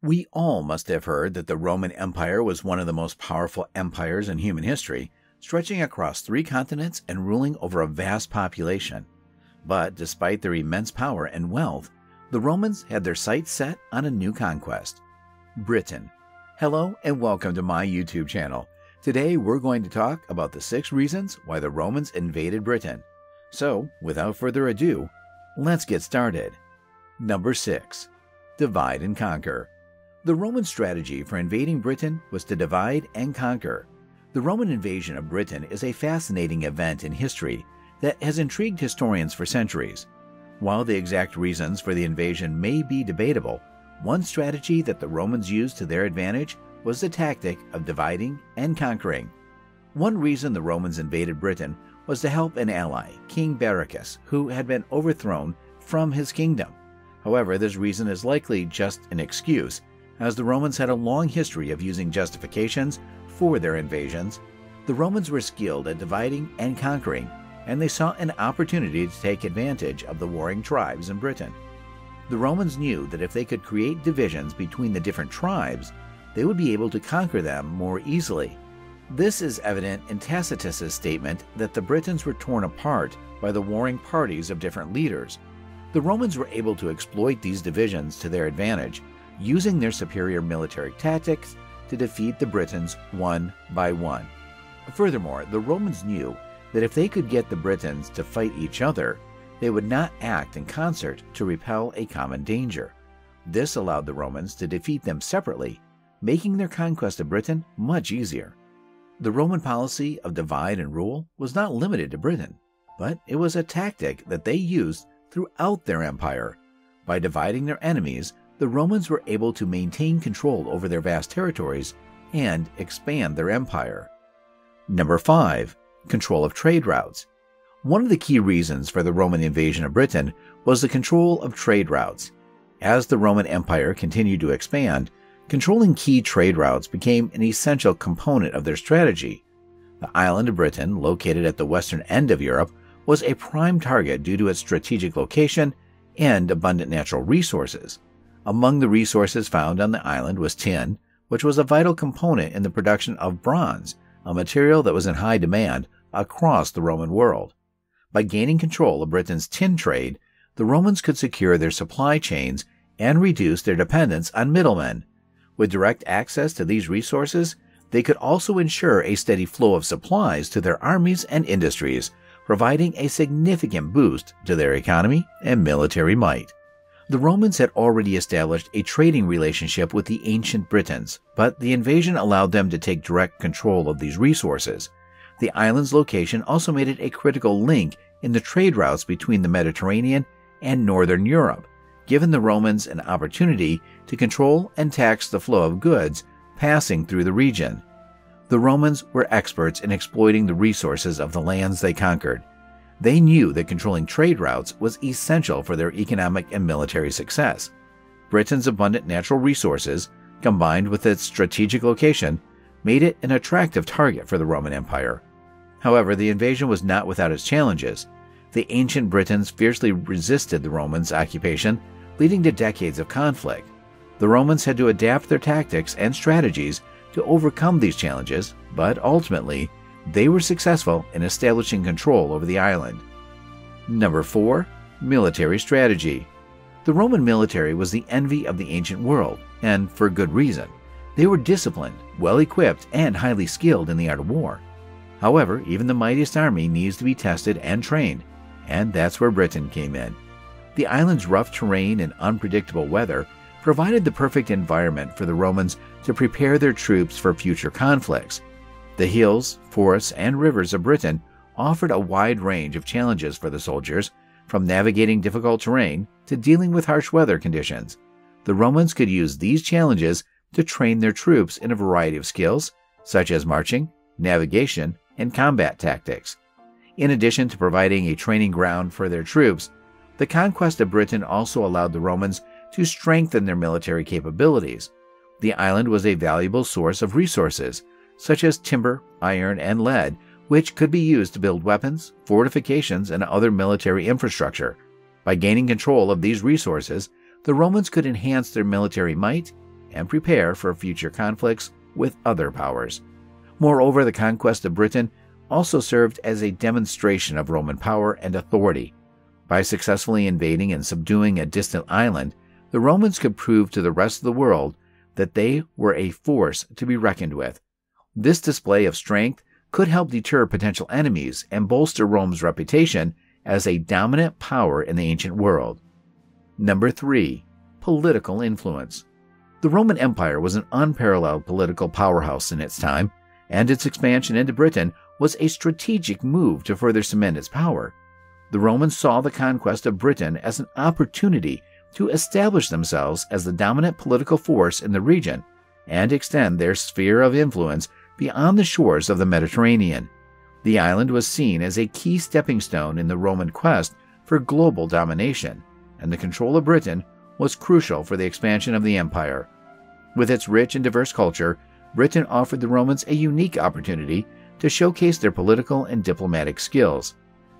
We all must have heard that the Roman Empire was one of the most powerful empires in human history, stretching across 3 continents and ruling over a vast population. But despite their immense power and wealth, the Romans had their sights set on a new conquest: Britain. Hello and welcome to my YouTube channel. Today we're going to talk about the 6 reasons why the Romans invaded Britain. So, without further ado, let's get started. Number 6. Divide and conquer. The Roman strategy for invading Britain was to divide and conquer. The Roman invasion of Britain is a fascinating event in history that has intrigued historians for centuries. While the exact reasons for the invasion may be debatable, one strategy that the Romans used to their advantage was the tactic of dividing and conquering. One reason the Romans invaded Britain was to help an ally, King Baracus, who had been overthrown from his kingdom. However, this reason is likely just an excuse, as the Romans had a long history of using justifications for their invasions. The Romans were skilled at dividing and conquering, and they saw an opportunity to take advantage of the warring tribes in Britain. The Romans knew that if they could create divisions between the different tribes, they would be able to conquer them more easily. This is evident in Tacitus's statement that the Britons were torn apart by the warring parties of different leaders. The Romans were able to exploit these divisions to their advantage, using their superior military tactics to defeat the Britons one by one. Furthermore, the Romans knew that if they could get the Britons to fight each other, they would not act in concert to repel a common danger. This allowed the Romans to defeat them separately, making their conquest of Britain much easier. The Roman policy of divide and rule was not limited to Britain, but it was a tactic that they used throughout their empire. By dividing their enemies, the Romans were able to maintain control over their vast territories and expand their empire. Number 5. Control of trade routes. One of the key reasons for the Roman invasion of Britain was the control of trade routes. As the Roman Empire continued to expand, controlling key trade routes became an essential component of their strategy. The island of Britain, located at the western end of Europe, was a prime target due to its strategic location and abundant natural resources. Among the resources found on the island was tin, which was a vital component in the production of bronze, a material that was in high demand across the Roman world. By gaining control of Britain's tin trade, the Romans could secure their supply chains and reduce their dependence on middlemen. With direct access to these resources, they could also ensure a steady flow of supplies to their armies and industries, providing a significant boost to their economy and military might. The Romans had already established a trading relationship with the ancient Britons, but the invasion allowed them to take direct control of these resources. The island's location also made it a critical link in the trade routes between the Mediterranean and northern Europe, giving the Romans an opportunity to control and tax the flow of goods passing through the region. The Romans were experts in exploiting the resources of the lands they conquered. They knew that controlling trade routes was essential for their economic and military success. Britain's abundant natural resources, combined with its strategic location, made it an attractive target for the Roman Empire. However, the invasion was not without its challenges. The ancient Britons fiercely resisted the Romans' occupation, leading to decades of conflict. The Romans had to adapt their tactics and strategies to overcome these challenges, but ultimately, they were successful in establishing control over the island. Number 4. Military strategy. The Roman military was the envy of the ancient world, and for good reason. They were disciplined, well-equipped, and highly skilled in the art of war. However, even the mightiest army needs to be tested and trained, and that's where Britain came in. The island's rough terrain and unpredictable weather provided the perfect environment for the Romans to prepare their troops for future conflicts. The hills, forests, and rivers of Britain offered a wide range of challenges for the soldiers, from navigating difficult terrain to dealing with harsh weather conditions. The Romans could use these challenges to train their troops in a variety of skills, such as marching, navigation, and combat tactics. In addition to providing a training ground for their troops, the conquest of Britain also allowed the Romans to strengthen their military capabilities. The island was a valuable source of resources, such as timber, iron, and lead, which could be used to build weapons, fortifications, and other military infrastructure. By gaining control of these resources, the Romans could enhance their military might and prepare for future conflicts with other powers. Moreover, the conquest of Britain also served as a demonstration of Roman power and authority. By successfully invading and subduing a distant island, the Romans could prove to the rest of the world that they were a force to be reckoned with. This display of strength could help deter potential enemies and bolster Rome's reputation as a dominant power in the ancient world. Number 3. Political influence. The Roman Empire was an unparalleled political powerhouse in its time, and its expansion into Britain was a strategic move to further cement its power. The Romans saw the conquest of Britain as an opportunity to establish themselves as the dominant political force in the region and extend their sphere of influence beyond the shores of the Mediterranean. The island was seen as a key stepping stone in the Roman quest for global domination, and the control of Britain was crucial for the expansion of the empire. With its rich and diverse culture, Britain offered the Romans a unique opportunity to showcase their political and diplomatic skills.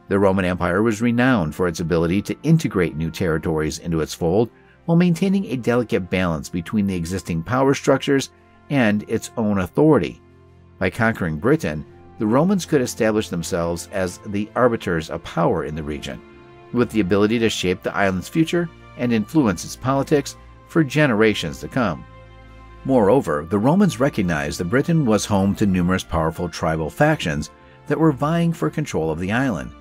The Roman Empire was renowned for its ability to integrate new territories into its fold while maintaining a delicate balance between the existing power structures and its own authority. By conquering Britain, the Romans could establish themselves as the arbiters of power in the region, with the ability to shape the island's future and influence its politics for generations to come. Moreover, the Romans recognized that Britain was home to numerous powerful tribal factions that were vying for control of the island.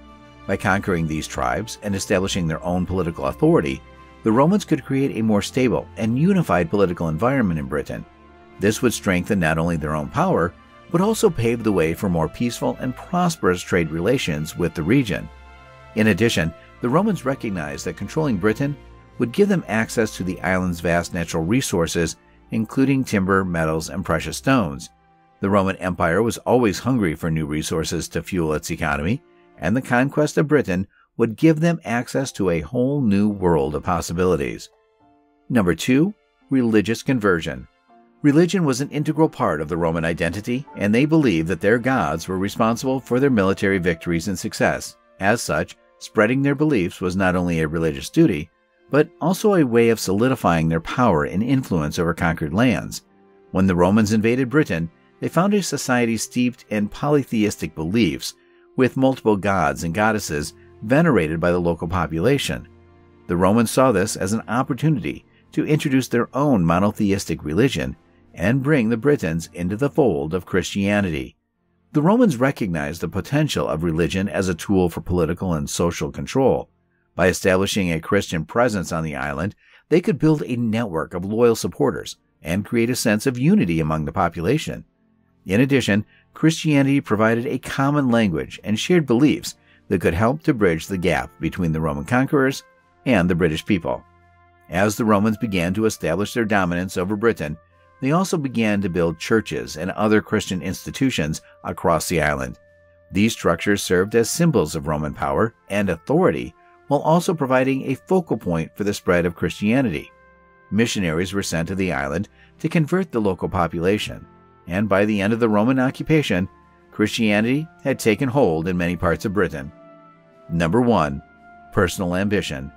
By conquering these tribes and establishing their own political authority, the Romans could create a more stable and unified political environment in Britain. This would strengthen not only their own power, but also pave the way for more peaceful and prosperous trade relations with the region. In addition, the Romans recognized that controlling Britain would give them access to the island's vast natural resources, including timber, metals, and precious stones. The Roman Empire was always hungry for new resources to fuel its economy, and the conquest of Britain would give them access to a whole new world of possibilities. Number 2. Religious conversion. Religion was an integral part of the Roman identity, and they believed that their gods were responsible for their military victories and success. As such, spreading their beliefs was not only a religious duty, but also a way of solidifying their power and influence over conquered lands. When the Romans invaded Britain, they found a society steeped in polytheistic beliefs, with multiple gods and goddesses venerated by the local population. The Romans saw this as an opportunity to introduce their own monotheistic religion and bring the Britons into the fold of Christianity. The Romans recognized the potential of religion as a tool for political and social control. By establishing a Christian presence on the island, they could build a network of loyal supporters and create a sense of unity among the population. In addition, Christianity provided a common language and shared beliefs that could help to bridge the gap between the Roman conquerors and the British people. As the Romans began to establish their dominance over Britain, they also began to build churches and other Christian institutions across the island. These structures served as symbols of Roman power and authority, while also providing a focal point for the spread of Christianity. Missionaries were sent to the island to convert the local population, and by the end of the Roman occupation, Christianity had taken hold in many parts of Britain. Number 1. Personal ambition.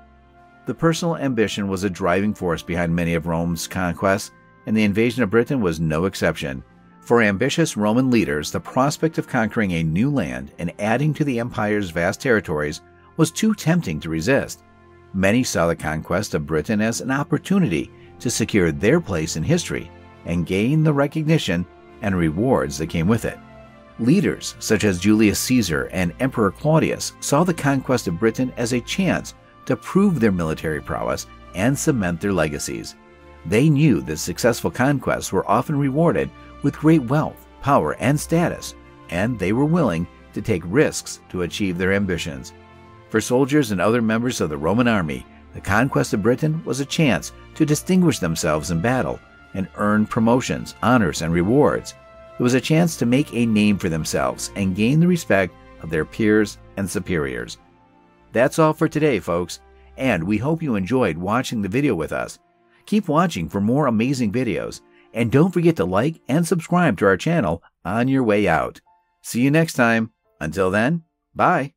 The personal ambition was a driving force behind many of Rome's conquests, and the invasion of Britain was no exception. For ambitious Roman leaders, the prospect of conquering a new land and adding to the empire's vast territories was too tempting to resist. Many saw the conquest of Britain as an opportunity to secure their place in history and gain the recognition and rewards that came with it. Leaders such as Julius Caesar and Emperor Claudius saw the conquest of Britain as a chance to prove their military prowess and cement their legacies. They knew that successful conquests were often rewarded with great wealth, power, and status, and they were willing to take risks to achieve their ambitions. For soldiers and other members of the Roman army, the conquest of Britain was a chance to distinguish themselves in battle and earn promotions, honors, and rewards. It was a chance to make a name for themselves and gain the respect of their peers and superiors. That's all for today, folks, and we hope you enjoyed watching the video with us. Keep watching for more amazing videos, and don't forget to like and subscribe to our channel on your way out. See you next time. Until then, bye.